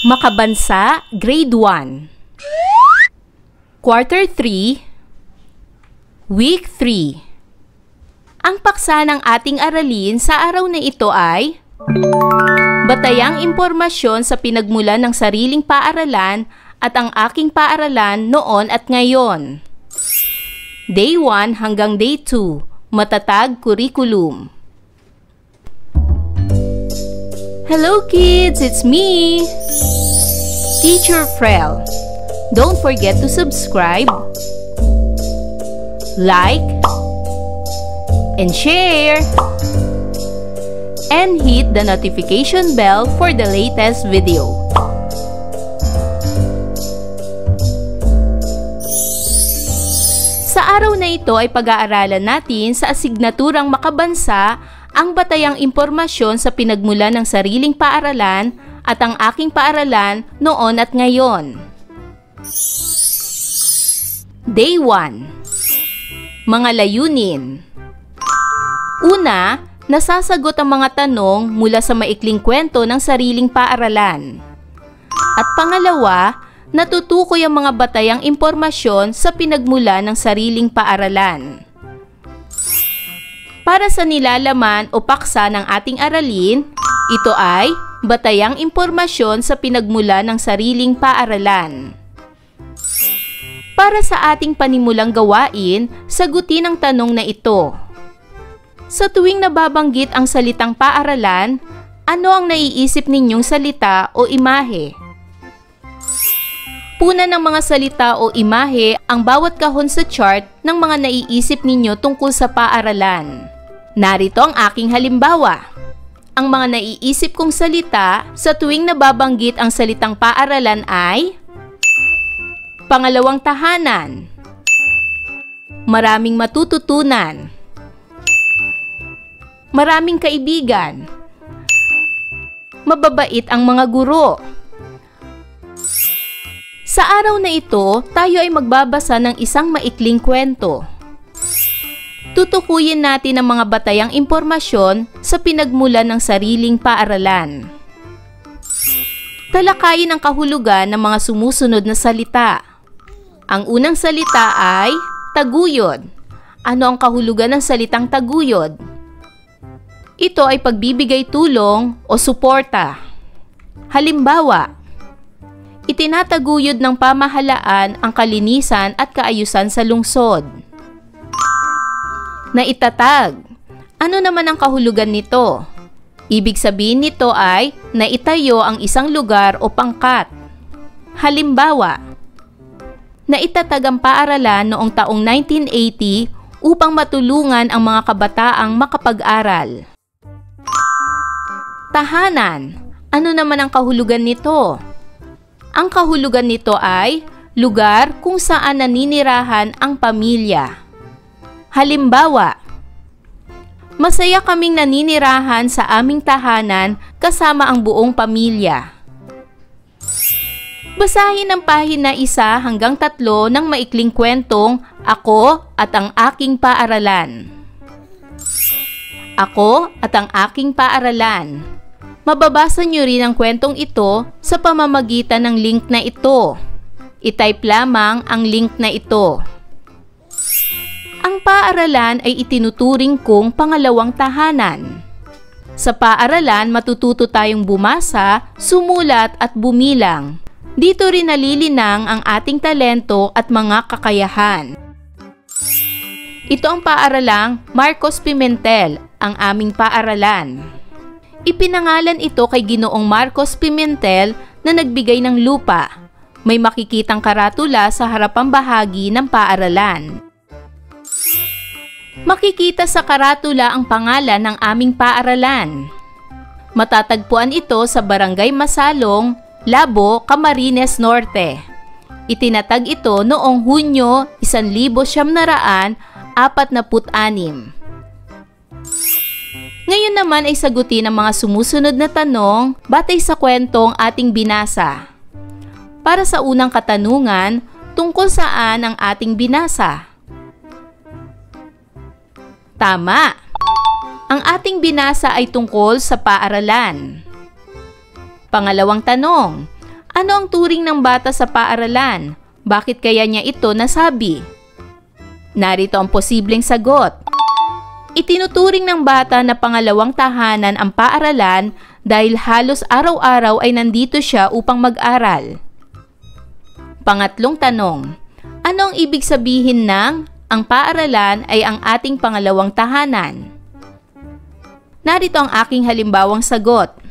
Makabansa, Grade 1 Quarter 3 Week 3 Ang paksa ng ating aralin sa araw na ito ay Batayang impormasyon sa pinagmulan ng sariling paaralan at ang aking paaralan noon at ngayon. Day 1 hanggang Day 2, Matatag Curriculum. Hello kids, it's me, Teacher Frel. Don't forget to subscribe, like, and share, and hit the notification bell for the latest video. Sa araw na ito ay pag-aaralan natin sa asignaturang makabansa ang batayang impormasyon sa pinagmulan ng sariling paaralan at ang aking paaralan noon at ngayon. Day 1 Mga layunin. Una, nasasagot ang mga tanong mula sa maikling kwento ng sariling paaralan. At pangalawa, natutukoy ang mga batayang impormasyon sa pinagmulan ng sariling paaralan. Para sa nilalaman o paksa ng ating aralin, ito ay batayang impormasyon sa pinagmulan ng sariling paaralan. Para sa ating panimulang gawain, sagutin ang tanong na ito. Sa tuwing nababanggit ang salitang paaralan, ano ang naiisip ninyong salita o imahe? Puna ng mga salita o imahe ang bawat kahon sa chart ng mga naiisip ninyo tungkol sa paaralan. Narito ang aking halimbawa. Ang mga naiisip kong salita sa tuwing nababanggit ang salitang paaralan ay pangalawang tahanan, maraming matututunan, maraming kaibigan, mababait ang mga guro. Sa araw na ito, tayo ay magbabasa ng isang maikling kwento. Tutukuyin natin ang mga batayang impormasyon sa pinagmulan ng sariling paaralan. Talakayin ang kahulugan ng mga sumusunod na salita. Ang unang salita ay taguyod. Ano ang kahulugan ng salitang taguyod? Ito ay pagbibigay tulong o suporta. Halimbawa, itinataguyod ng pamahalaan ang kalinisan at kaayusan sa lungsod. Naitatag. Ano naman ang kahulugan nito? Ibig sabihin nito ay naitayo ang isang lugar o pangkat. Halimbawa, naitatag ang paaralan noong taong 1980 upang matulungan ang mga kabataang makapag-aral. Tahanan. Ano naman ang kahulugan nito? Ang kahulugan nito ay lugar kung saan naninirahan ang pamilya. Halimbawa, masaya kaming naninirahan sa aming tahanan kasama ang buong pamilya. Basahin ang pahina 1 hanggang 3 ng maikling kwentong Ako at ang aking paaralan. Ako at ang aking paaralan. Mababasa nyo rin ang kwentong ito sa pamamagitan ng link na ito. I-type lamang ang link na ito. Ang paaralan ay itinuturing kong pangalawang tahanan. Sa paaralan, matututo tayong bumasa, sumulat at bumilang. Dito rin nalilinang ang ating talento at mga kakayahan. Ito ang paaralang Marcos Pimentel, ang aming paaralan. Ipinangalan ito kay Ginoong Marcos Pimentel na nagbigay ng lupa. May makikitang karatula sa harapang bahagi ng paaralan. Makikita sa karatula ang pangalan ng aming paaralan. Matatagpuan ito sa Barangay Masalong, Labo, Camarines Norte. Itinatag ito noong Hunyo 1946. Ngayon naman ay sagutin ang mga sumusunod na tanong batay sa kwentong ating binasa. Para sa unang katanungan, tungkol saan ang ating binasa? Tama! Ang ating binasa ay tungkol sa paaralan. Pangalawang tanong, Ano ang turing ng bata sa paaralan? Bakit kaya niya ito nasabi? Narito ang posibleng sagot. Itinuturing ng bata na pangalawang tahanan ang paaralan dahil halos araw-araw ay nandito siya upang mag-aral. Pangatlong tanong. Ano ang ibig sabihin ng ang paaralan ay ang ating pangalawang tahanan? Narito ang aking halimbawang sagot.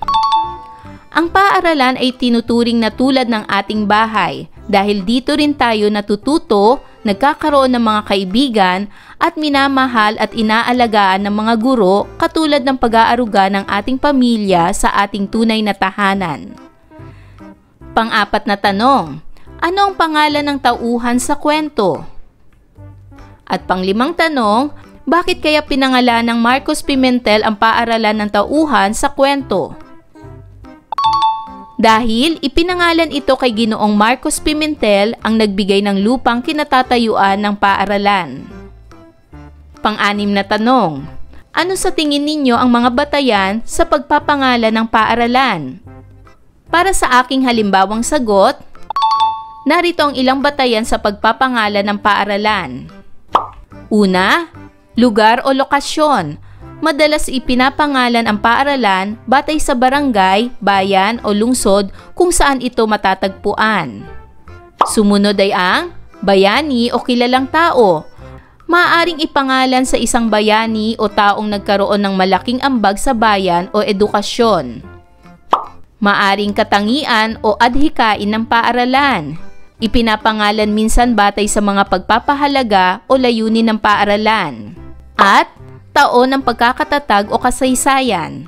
Ang paaralan ay tinuturing na tulad ng ating bahay dahil dito rin tayo natututo, nagkakaroon ng mga kaibigan at minamahal at inaalagaan ng mga guro katulad ng pag-aaruga ng ating pamilya sa ating tunay na tahanan. Pang-apat na tanong. Ano ang pangalan ng tauhan sa kwento? At pang-limang tanong, bakit kaya pinangalan ng Marcos Pimentel ang paaralan ng tauhan sa kwento? Dahil ipinangalan ito kay Ginoong Marcos Pimentel ang nagbigay ng lupang kinatatayuan ng paaralan. Pang-anim na tanong. Ano sa tingin ninyo ang mga batayan sa pagpapangalan ng paaralan? Para sa aking halimbawang sagot, narito ang ilang batayan sa pagpapangalan ng paaralan. Una, lugar o lokasyon. Madalas ipinapangalan ang paaralan batay sa barangay, bayan o lungsod kung saan ito matatagpuan. Sumunod ay ang bayani o kilalang tao. Maaaring ipangalan sa isang bayani o taong nagkaroon ng malaking ambag sa bayan o edukasyon. Maaring katangian o adhikain ng paaralan. Ipinapangalan minsan batay sa mga pagpapahalaga o layunin ng paaralan. At taon ng pagkakatatag o kasaysayan.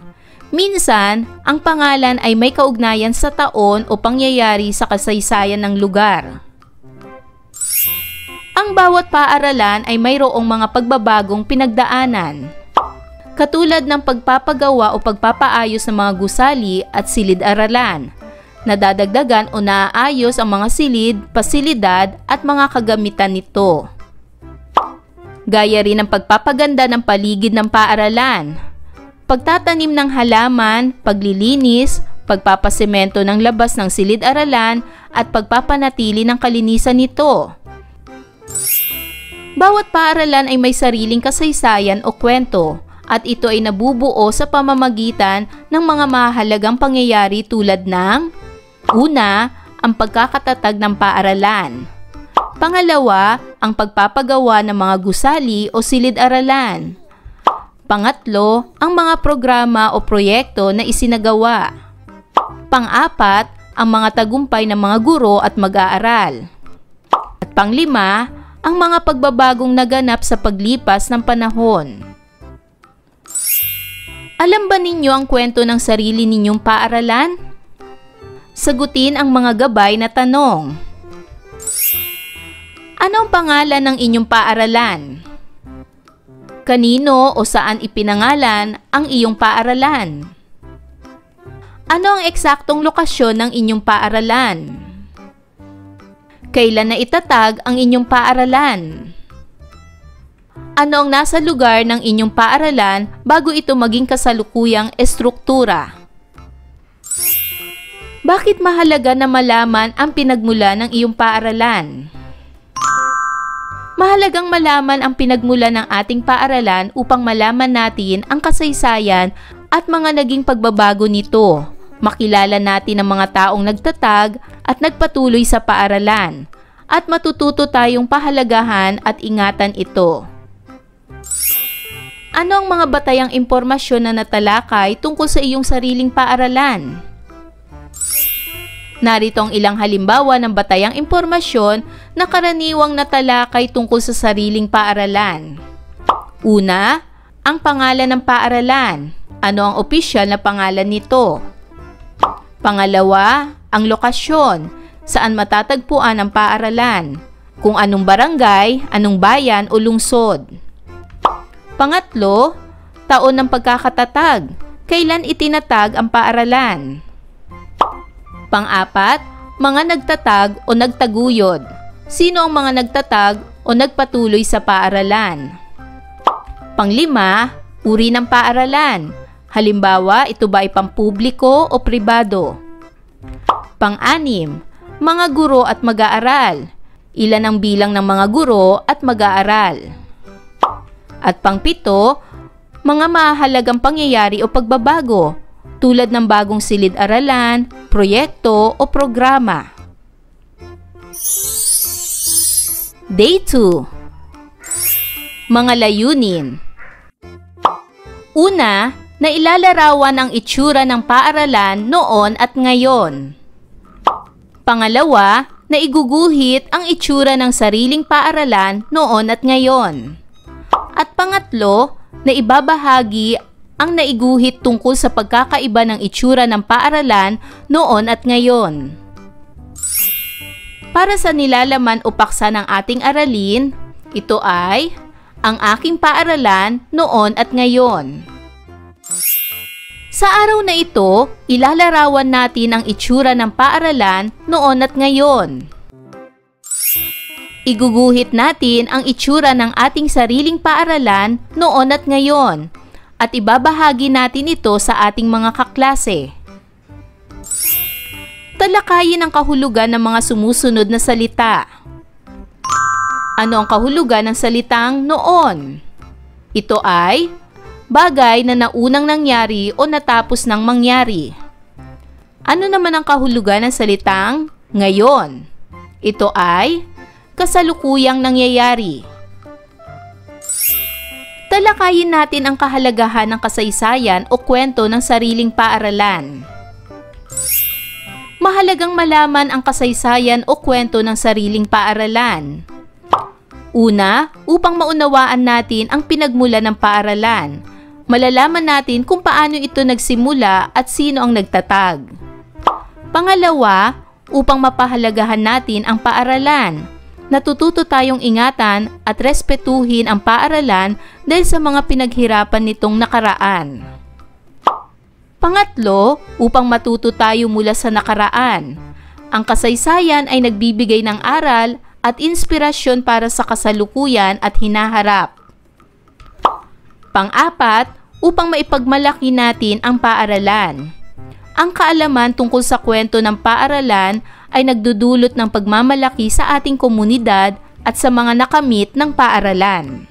Minsan, ang pangalan ay may kaugnayan sa taon o pangyayari sa kasaysayan ng lugar. Ang bawat paaralan ay mayroong mga pagbabagong pinagdaanan. Katulad ng pagpapagawa o pagpapaayos ng mga gusali at silid-aralan. Nadadagdagan o naaayos ang mga silid, pasilidad at mga kagamitan nito. Gaya rin ang pagpapaganda ng paligid ng paaralan, pagtatanim ng halaman, paglilinis, pagpapasemento ng labas ng silid-aralan at pagpapanatili ng kalinisan nito. Bawat paaralan ay may sariling kasaysayan o kwento at ito ay nabubuo sa pamamagitan ng mga mahalagang pangyayari tulad ng una, ang pagkakatatag ng paaralan. Pangalawa, ang pagpapagawa ng mga gusali o silid-aralan. Pangatlo, ang mga programa o proyekto na isinagawa. Pang-apat, ang mga tagumpay ng mga guro at mag-aaral. At panglima, ang mga pagbabagong naganap sa paglipas ng panahon. Alam ba ninyo ang kwento ng sarili ninyong paaralan? Sagutin ang mga gabay na tanong. Ano ang pangalan ng inyong paaralan? Kanino o saan ipinangalan ang iyong paaralan? Ano ang eksaktong lokasyon ng inyong paaralan? Kailan na itatag ang inyong paaralan? Ano ang nasa lugar ng inyong paaralan bago ito maging kasalukuyang estruktura? Bakit mahalaga na malaman ang pinagmula ng iyong paaralan? Mahalagang malaman ang pinagmula ng ating paaralan upang malaman natin ang kasaysayan at mga naging pagbabago nito. Makilala natin ang mga taong nagtatag at nagpatuloy sa paaralan at matututo tayong pahalagahan at ingatan ito. Ano ang mga batayang impormasyon na natalakay tungkol sa iyong sariling paaralan? Narito ang ilang halimbawa ng batayang impormasyon na karaniwang natalakay tungkol sa sariling paaralan. Una, ang pangalan ng paaralan. Ano ang opisyal na pangalan nito? Pangalawa, ang lokasyon. Saan matatagpuan ang paaralan? Kung anong barangay, anong bayan o lungsod. Pangatlo, taon ng pagkakatatag. Kailan itinatag ang paaralan? Pang-apat, mga nagtatag o nagtaguyod. Sino ang mga nagtatag o nagpatuloy sa paaralan? Panglima, uri ng paaralan. Halimbawa, ito ba ay pampubliko o pribado? Pang-anim, mga guro at mag-aaral. Ilan ang bilang ng mga guro at mag-aaral? At pang-pito, mga mahalagang pangyayari o pagbabago tulad ng bagong silid-aralan, proyekto o programa. Day 2. Mga layunin. Una, na ilalarawan ang itsura ng paaralan noon at ngayon. Pangalawa, na iguguhit ang itsura ng sariling paaralan noon at ngayon. At pangatlo, na ibabahagi ang naiguhit tungkol sa pagkakaiba ng itsura ng paaralan noon at ngayon. Para sa nilalaman o paksa ng ating aralin, ito ay ang aking paaralan noon at ngayon. Sa araw na ito, ilalarawan natin ang itsura ng paaralan noon at ngayon. Iguguhit natin ang itsura ng ating sariling paaralan noon at ngayon at ibabahagi natin ito sa ating mga kaklase. Talakayin ang kahulugan ng mga sumusunod na salita. Ano ang kahulugan ng salitang noon? Ito ay bagay na naunang nangyari o natapos ng mangyari. Ano naman ang kahulugan ng salitang ngayon? Ito ay kasalukuyang nangyayari. Talakayin natin ang kahalagahan ng kasaysayan o kwento ng sariling paaralan. Mahalagang malaman ang kasaysayan o kwento ng sariling paaralan. Una, upang maunawaan natin ang pinagmulan ng paaralan, malalaman natin kung paano ito nagsimula at sino ang nagtatag. Pangalawa, upang mapahalagahan natin ang paaralan, natututo tayong ingatan at respetuhin ang paaralan dahil sa mga pinaghirapan nitong nakaraan. Pangatlo, upang matuto tayo mula sa nakaraan, ang kasaysayan ay nagbibigay ng aral at inspirasyon para sa kasalukuyan at hinaharap. Pang-apat, upang maipagmalaki natin ang paaralan. Ang kaalaman tungkol sa kwento ng paaralan ay nagdudulot ng pagmamalaki sa ating komunidad at sa mga nakamit ng paaralan.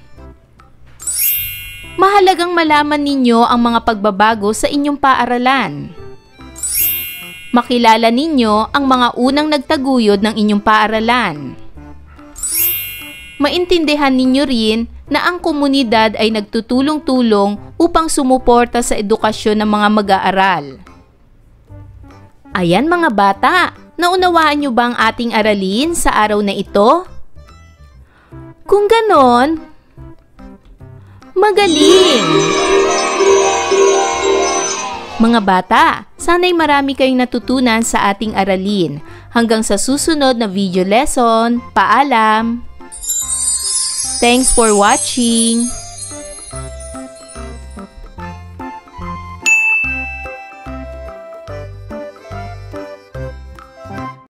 Mahalagang malaman ninyo ang mga pagbabago sa inyong paaralan. Makilala ninyo ang mga unang nagtaguyod ng inyong paaralan. Maintindihan ninyo rin na ang komunidad ay nagtutulong-tulong upang sumuporta sa edukasyon ng mga mag-aaral. Ayan mga bata, naunawaan nyo ba ang ating aralin sa araw na ito? Kung ganon, magaling! Mga bata, sana'y marami kayong natutunan sa ating aralin. Hanggang sa susunod na video lesson, paalam! Thanks for watching!